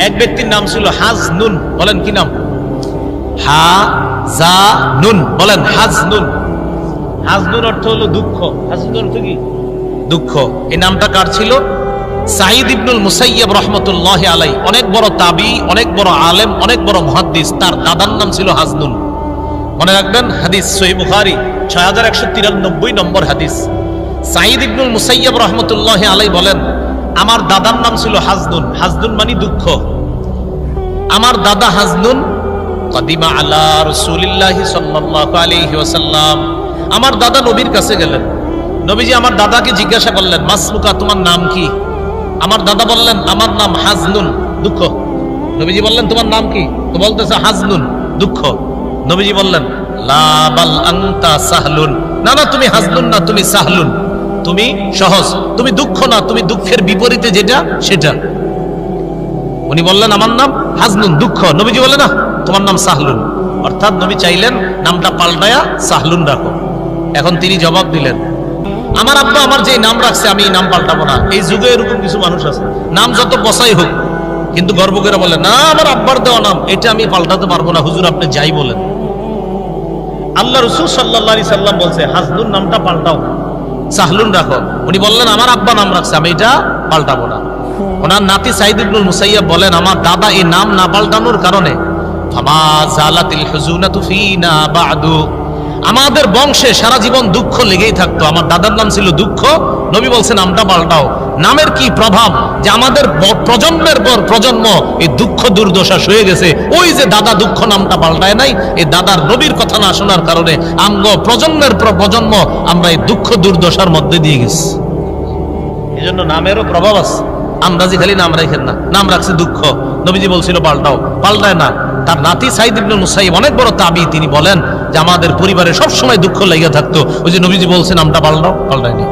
এক ব্যক্তির নাম ছিল হাজনুন। বলেন কি নাম? হাজানুন। বলেন হাজনুন। হাজনুন অর্থ হলো দুঃখ। হাজনুন অর্থ কি? দুঃখ। এই নামটা কার ছিল? সাঈদ ইবনুল মুসাইয়্যিব রাহমাতুল্লাহি আলাইহি, অনেক বড় তাবি, অনেক বড় আলেম, অনেক বড় মুহাদ্দিস। তার দাদার নাম ছিল হাজনুন। মনে রাখবেন, হাদিস সহিহ বুখারী 6193 নম্বর হাদিস। সাঈদ ইবনুল মুসাইয়্যিব রাহমাতুল্লাহি আলাইহি বলেন, আমার দাদার নাম ছিল হাজনুন। হাজনুন মানে দুঃখ। আমার দাদা হাজনুন কদিমা আলা রাসূলিল্লাহি সাল্লাল্লাহু আলাইহি ওয়াসাল্লাম, আমার দাদা নবীর কাছে গেলেন। নবীজি আমার দাদাকে জিজ্ঞাসা করলেন, মাসমুকা, তোমার নাম কি? আমার দাদা বললেন, আমার নাম হাজনুন, দুঃখ। নবীজি বললেন, তোমার নাম কি? তো বলতেছে হাজনুন, দুঃখ। নবীজি বললেন, লা বাল আনতা সাহলুন, না না, তুমি হাজনুন না, তুমি সাহলুন, তুমি সহজ, তুমি দুঃখ না, তুমি দুঃখের বিপরীতে যেটা সেটা। উনি বললেন, আমার নাম হাজনুন, দুঃখ। নবীজি বললেন, না, তোমার নাম সাহলুন। অর্থাৎ নবী চাইলেন নামটা পাল্টায়া সাহলুন রাখো। এখন তিনি জবাব দিলেন, আমার আব্বা আমার যে নাম রাখছে আমি এই নাম পাল্টাবো না। এই যুগে এরকম কিছু মানুষ আছে, নাম যত বসাই হোক কিন্তু গর্ব করে বলে, না, আমার আব্বার দেওয়া নাম এটা আমি পাল্টাতে পারবো না। হুজুর আপনি যাই বলেন। আল্লাহ রাসূল সাল্লাল্লাহু আলাইহি সাল্লাম বলছে, হাজনুন নামটা পাল্টাও, সাহলুন রাখো। উনি বললেন, আমার আব্বা নাম রাখছে আমি এটা পাল্টাবো না। ওনার নাতি সাঈদ ইবনুল মুসাইয়্যিব বলেন, আমার দাদা এই নাম না পাল্টানোর কারণে ফামা জালাতিল হুজুনাতু ফিনা বাদু, আমাদের বংশে সারা জীবন দুঃখ লেগেই থাকতো। আমার দাদার নাম ছিল দুঃখ। নবী বলছেন, নামটা পাল্টাও। নামের কি প্রভাব যে আমাদের প্রজন্মের পর প্রজন্ম এই দুঃখ দুর্দশা হয়ে গেছে। ওই যে দাদা দুঃখ নামটা পাল্টায় নাই, এই দাদার নবীর কথা না শোনার কারণে আমগো প্রজন্মের পর প্রজন্ম আমরা এই দুঃখ দুর্দশার মধ্যে দিয়ে গেছি। এই জন্য নামেরও প্রভাব আছে। আন্দাজি খালি নাম রাখেন না, নাম রাখছে দুঃখ। নবীজি বলছিল পাল্টাও, পাল্টায় না। তার নাতি সাঈদ ইবনুল মুসাইয়্যিব অনেক বড় তাবি, তিনি বলেন যে আমাদের পরিবারে সব সময় দুঃখ লেগে থাকতো। ওই যে নবীজি বলছেন নামটা পাল্টাও, পাল্টায়নি।